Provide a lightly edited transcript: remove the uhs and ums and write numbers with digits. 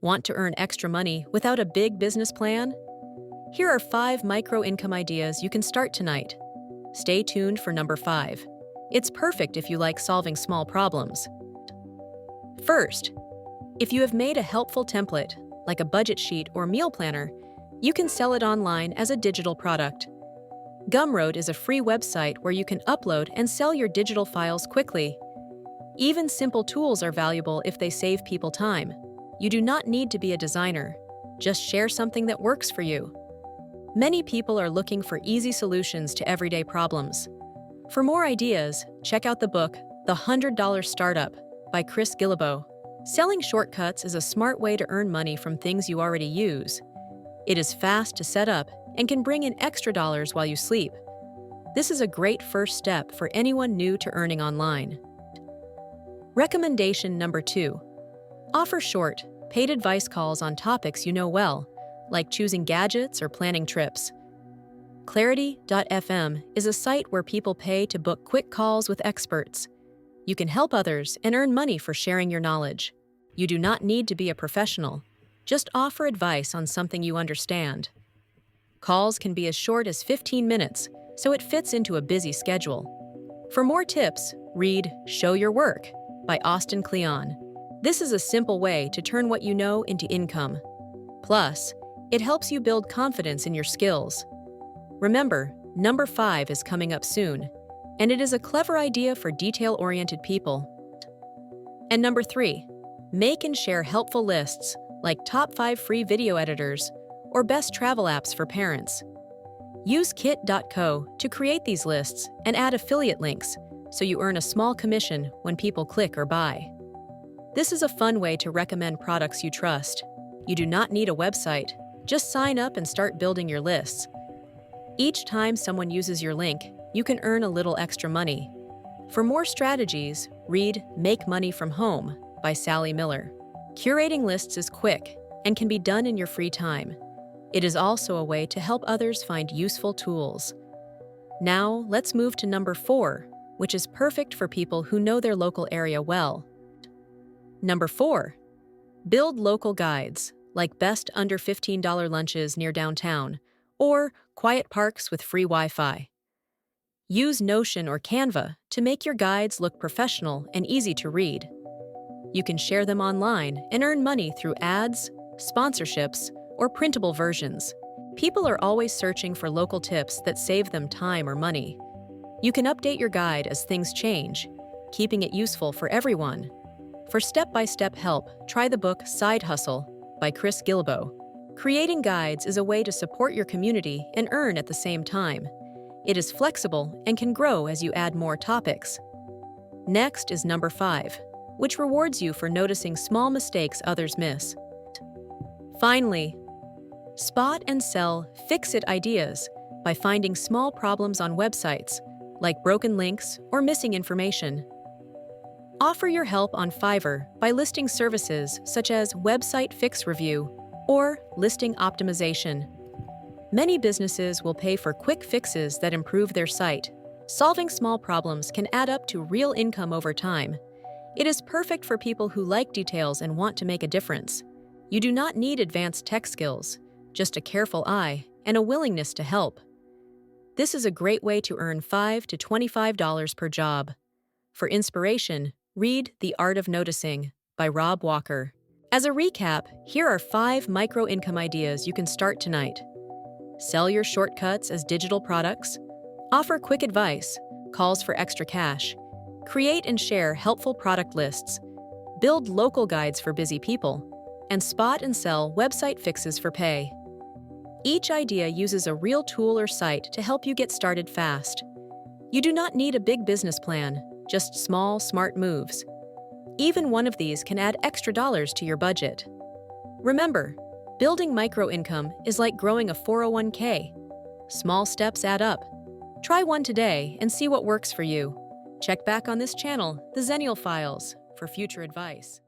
Want to earn extra money without a big business plan? Here are 5 micro-income ideas you can start tonight. Stay tuned for number 5. It's perfect if you like solving small problems. First, if you have made a helpful template, like a budget sheet or meal planner, you can sell it online as a digital product. Gumroad is a free website where you can upload and sell your digital files quickly. Even simple tools are valuable if they save people time. You do not need to be a designer. Just share something that works for you. Many people are looking for easy solutions to everyday problems. For more ideas, check out the book, The $100 Startup by Chris Guillebeau. Selling shortcuts is a smart way to earn money from things you already use. It is fast to set up and can bring in extra dollars while you sleep. This is a great first step for anyone new to earning online. Recommendation number 2. Offer short, paid advice calls on topics you know well, like choosing gadgets or planning trips. Clarity.fm is a site where people pay to book quick calls with experts. You can help others and earn money for sharing your knowledge. You do not need to be a professional. Just offer advice on something you understand. Calls can be as short as 15 minutes, so it fits into a busy schedule. For more tips, read Show Your Work by Austin Kleon. This is a simple way to turn what you know into income. Plus, it helps you build confidence in your skills. Remember, number 5 is coming up soon, and it is a clever idea for detail-oriented people. And number 3, make and share helpful lists like top 5 free video editors or best travel apps for parents. Use kit.co to create these lists and add affiliate links so you earn a small commission when people click or buy. This is a fun way to recommend products you trust. You do not need a website. Just sign up and start building your lists. Each time someone uses your link, you can earn a little extra money. For more strategies, read Make Money from Home by Sally Miller. Curating lists is quick and can be done in your free time. It is also a way to help others find useful tools. Now, let's move to number 4, which is perfect for people who know their local area well. Number 4. Build local guides, like best under $15 lunches near downtown, or quiet parks with free Wi-Fi. Use Notion or Canva to make your guides look professional and easy to read. You can share them online and earn money through ads, sponsorships, or printable versions. People are always searching for local tips that save them time or money. You can update your guide as things change, keeping it useful for everyone. For step-by-step help, try the book Side Hustle by Chris Guillebeau. Creating guides is a way to support your community and earn at the same time. It is flexible and can grow as you add more topics. Next is number 5, which rewards you for noticing small mistakes others miss. Finally, spot and sell fix-it ideas by finding small problems on websites, like broken links or missing information. Offer your help on Fiverr by listing services such as website fix review or listing optimization. Many businesses will pay for quick fixes that improve their site. Solving small problems can add up to real income over time. It is perfect for people who like details and want to make a difference. You do not need advanced tech skills, just a careful eye and a willingness to help. This is a great way to earn $5 to $25 per job. For inspiration, read The Art of Noticing by Rob Walker. As a recap, here are 5 micro-income ideas you can start tonight. Sell your shortcuts as digital products. Offer quick advice, calls for extra cash. Create and share helpful product lists. Build local guides for busy people. And spot and sell website fixes for pay. Each idea uses a real tool or site to help you get started fast. You do not need a big business plan, just small, smart moves. Even one of these can add extra dollars to your budget. Remember, building micro-income is like growing a 401k. Small steps add up. Try one today and see what works for you. Check back on this channel, The Zennial Files, for future advice.